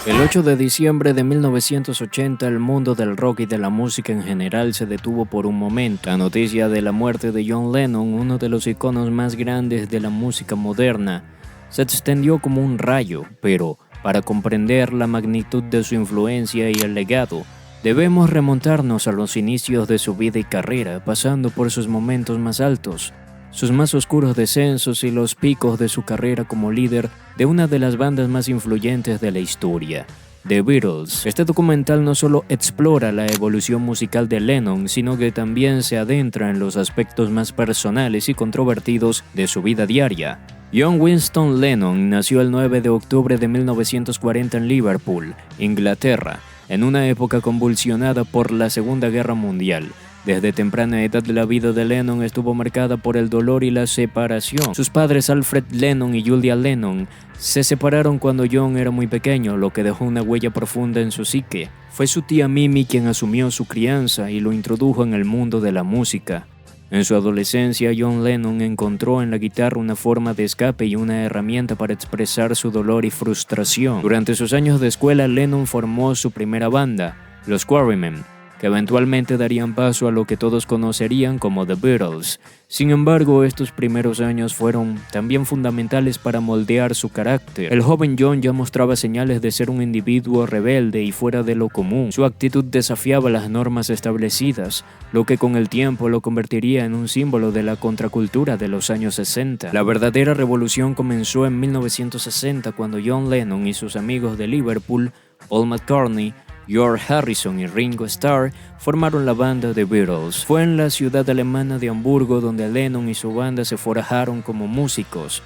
El 8 de diciembre de 1980, el mundo del rock y de la música en general se detuvo por un momento. La noticia de la muerte de John Lennon, uno de los iconos más grandes de la música moderna, se extendió como un rayo, pero para comprender la magnitud de su influencia y el legado, debemos remontarnos a los inicios de su vida y carrera, pasando por sus momentos más altos, sus más oscuros descensos y los picos de su carrera como líder de una de las bandas más influyentes de la historia, The Beatles. Este documental no solo explora la evolución musical de Lennon, sino que también se adentra en los aspectos más personales y controvertidos de su vida diaria. John Winston Lennon nació el 9 de octubre de 1940 en Liverpool, Inglaterra, en una época convulsionada por la Segunda Guerra Mundial. Desde temprana edad la vida de Lennon estuvo marcada por el dolor y la separación. Sus padres Alfred Lennon y Julia Lennon se separaron cuando John era muy pequeño, lo que dejó una huella profunda en su psique. Fue su tía Mimi quien asumió su crianza y lo introdujo en el mundo de la música. En su adolescencia, John Lennon encontró en la guitarra una forma de escape y una herramienta para expresar su dolor y frustración. Durante sus años de escuela, Lennon formó su primera banda, los Quarrymen, que eventualmente darían paso a lo que todos conocerían como The Beatles. Sin embargo, estos primeros años fueron también fundamentales para moldear su carácter. El joven John ya mostraba señales de ser un individuo rebelde y fuera de lo común. Su actitud desafiaba las normas establecidas, lo que con el tiempo lo convertiría en un símbolo de la contracultura de los años 60. La verdadera revolución comenzó en 1960 cuando John Lennon y sus amigos de Liverpool, Paul McCartney, George Harrison y Ringo Starr formaron la banda The Beatles. Fue en la ciudad alemana de Hamburgo donde Lennon y su banda se forjaron como músicos.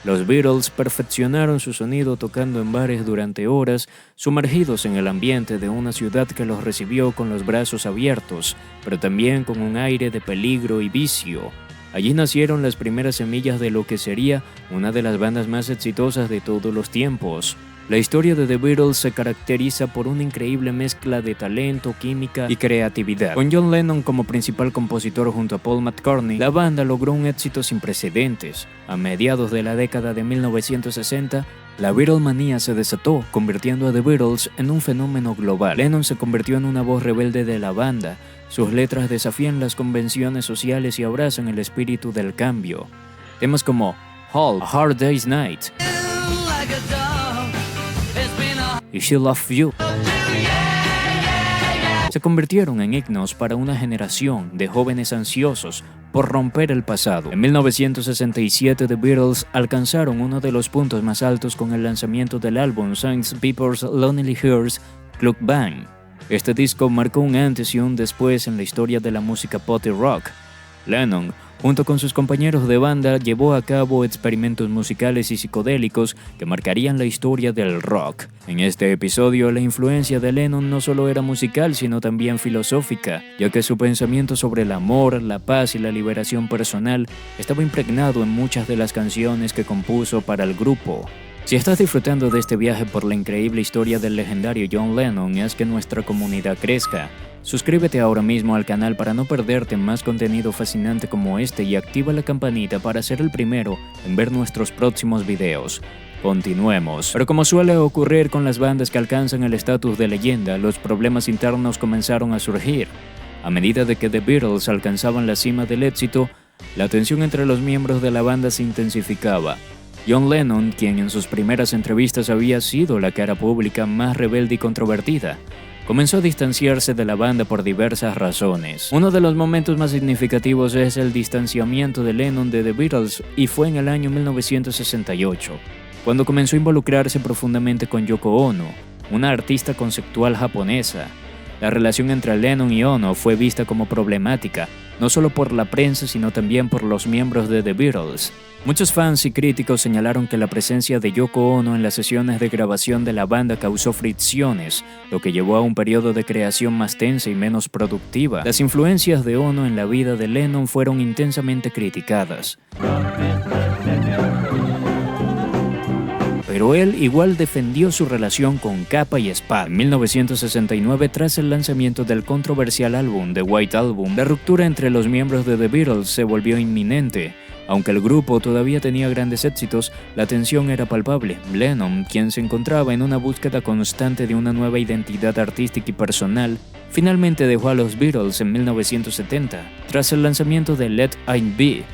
Los Beatles perfeccionaron su sonido tocando en bares durante horas, sumergidos en el ambiente de una ciudad que los recibió con los brazos abiertos, pero también con un aire de peligro y vicio. Allí nacieron las primeras semillas de lo que sería una de las bandas más exitosas de todos los tiempos. La historia de The Beatles se caracteriza por una increíble mezcla de talento, química y creatividad. Con John Lennon como principal compositor junto a Paul McCartney, la banda logró un éxito sin precedentes. A mediados de la década de 1960, la Beatlemanía se desató, convirtiendo a The Beatles en un fenómeno global. Lennon se convirtió en una voz rebelde de la banda. Sus letras desafían las convenciones sociales y abrazan el espíritu del cambio. Temas como Hulk, A Hard Day's Night y She Loves You se convirtieron en himnos para una generación de jóvenes ansiosos por romper el pasado. En 1967, The Beatles alcanzaron uno de los puntos más altos con el lanzamiento del álbum Some People's Lonely Hearts Club Band. Este disco marcó un antes y un después en la historia de la música pop y rock. Lennon, junto con sus compañeros de banda, llevó a cabo experimentos musicales y psicodélicos que marcarían la historia del rock. En este episodio, la influencia de Lennon no solo era musical, sino también filosófica, ya que su pensamiento sobre el amor, la paz y la liberación personal estaba impregnado en muchas de las canciones que compuso para el grupo. Si estás disfrutando de este viaje por la increíble historia del legendario John Lennon, haz que nuestra comunidad crezca. Suscríbete ahora mismo al canal para no perderte más contenido fascinante como este y activa la campanita para ser el primero en ver nuestros próximos videos. Continuemos. Pero como suele ocurrir con las bandas que alcanzan el estatus de leyenda, los problemas internos comenzaron a surgir. A medida de que The Beatles alcanzaban la cima del éxito, la tensión entre los miembros de la banda se intensificaba. John Lennon, quien en sus primeras entrevistas había sido la cara pública más rebelde y controvertida, comenzó a distanciarse de la banda por diversas razones. Uno de los momentos más significativos es el distanciamiento de Lennon de The Beatles y fue en el año 1968, cuando comenzó a involucrarse profundamente con Yoko Ono, una artista conceptual japonesa. La relación entre Lennon y Ono fue vista como problemática, no solo por la prensa sino también por los miembros de The Beatles. Muchos fans y críticos señalaron que la presencia de Yoko Ono en las sesiones de grabación de la banda causó fricciones, lo que llevó a un periodo de creación más tensa y menos productiva. Las influencias de Ono en la vida de Lennon fueron intensamente criticadas, pero él igual defendió su relación con capa y espada. En 1969, tras el lanzamiento del controversial álbum The White Album, la ruptura entre los miembros de The Beatles se volvió inminente. Aunque el grupo todavía tenía grandes éxitos, la tensión era palpable. Lennon, quien se encontraba en una búsqueda constante de una nueva identidad artística y personal, finalmente dejó a los Beatles en 1970, tras el lanzamiento de Let It Be.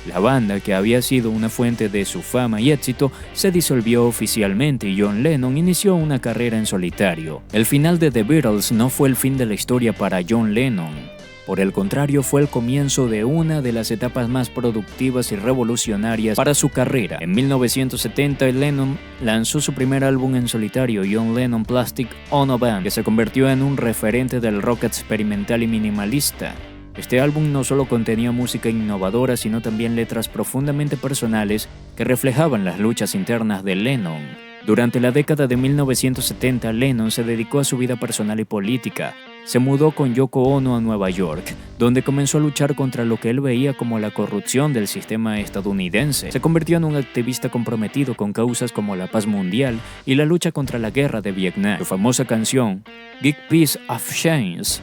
La banda, que había sido una fuente de su fama y éxito, se disolvió oficialmente y John Lennon inició una carrera en solitario. El final de The Beatles no fue el fin de la historia para John Lennon. Por el contrario, fue el comienzo de una de las etapas más productivas y revolucionarias para su carrera. En 1970, Lennon lanzó su primer álbum en solitario, John Lennon Plastic Ono Band, que se convirtió en un referente del rock experimental y minimalista. Este álbum no solo contenía música innovadora, sino también letras profundamente personales que reflejaban las luchas internas de Lennon. Durante la década de 1970, Lennon se dedicó a su vida personal y política. Se mudó con Yoko Ono a Nueva York, donde comenzó a luchar contra lo que él veía como la corrupción del sistema estadounidense. Se convirtió en un activista comprometido con causas como la paz mundial y la lucha contra la guerra de Vietnam. Su famosa canción, Big Piece of Chains,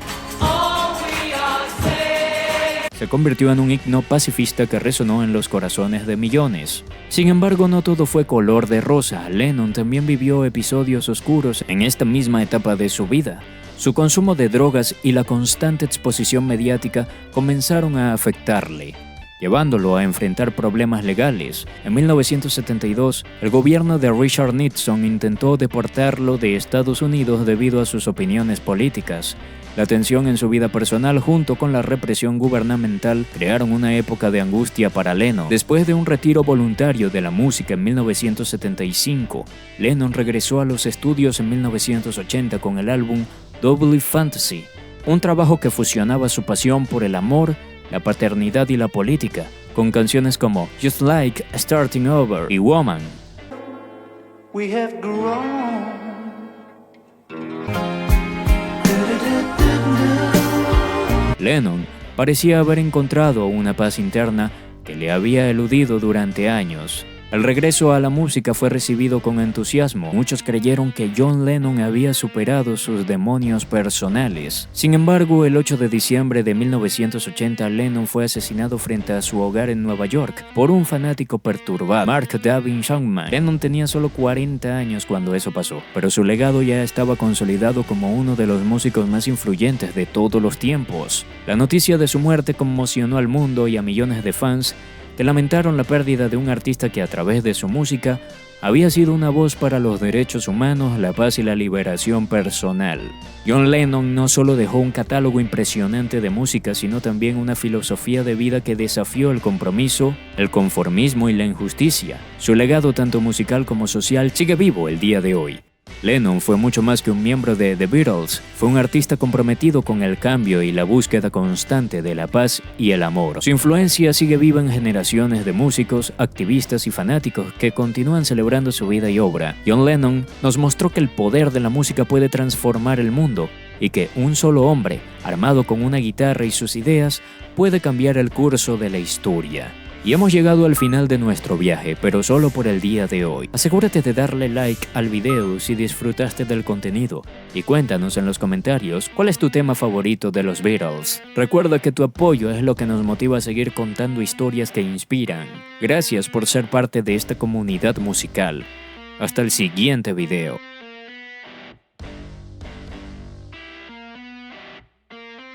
se convirtió en un himno pacifista que resonó en los corazones de millones. Sin embargo, no todo fue color de rosa. Lennon también vivió episodios oscuros en esta misma etapa de su vida. Su consumo de drogas y la constante exposición mediática comenzaron a afectarle, llevándolo a enfrentar problemas legales. En 1972, el gobierno de Richard Nixon intentó deportarlo de Estados Unidos debido a sus opiniones políticas. La tensión en su vida personal junto con la represión gubernamental crearon una época de angustia para Lennon. Después de un retiro voluntario de la música en 1975, Lennon regresó a los estudios en 1980 con el álbum Double Fantasy, un trabajo que fusionaba su pasión por el amor, la paternidad y la política, con canciones como Just Like Starting Over y Woman. We have grown. Lennon parecía haber encontrado una paz interna que le había eludido durante años. El regreso a la música fue recibido con entusiasmo. Muchos creyeron que John Lennon había superado sus demonios personales. Sin embargo, el 8 de diciembre de 1980, Lennon fue asesinado frente a su hogar en Nueva York por un fanático perturbado, Mark David Chapman. Lennon tenía solo 40 años cuando eso pasó, pero su legado ya estaba consolidado como uno de los músicos más influyentes de todos los tiempos. La noticia de su muerte conmocionó al mundo y a millones de fans que lamentaron la pérdida de un artista que a través de su música había sido una voz para los derechos humanos, la paz y la liberación personal. John Lennon no solo dejó un catálogo impresionante de música, sino también una filosofía de vida que desafió el compromiso, el conformismo y la injusticia. Su legado, tanto musical como social, sigue vivo el día de hoy. Lennon fue mucho más que un miembro de The Beatles, fue un artista comprometido con el cambio y la búsqueda constante de la paz y el amor. Su influencia sigue viva en generaciones de músicos, activistas y fanáticos que continúan celebrando su vida y obra. John Lennon nos mostró que el poder de la música puede transformar el mundo y que un solo hombre, armado con una guitarra y sus ideas, puede cambiar el curso de la historia. Y hemos llegado al final de nuestro viaje, pero solo por el día de hoy. Asegúrate de darle like al video si disfrutaste del contenido y cuéntanos en los comentarios cuál es tu tema favorito de los Beatles. Recuerda que tu apoyo es lo que nos motiva a seguir contando historias que inspiran. Gracias por ser parte de esta comunidad musical. Hasta el siguiente video.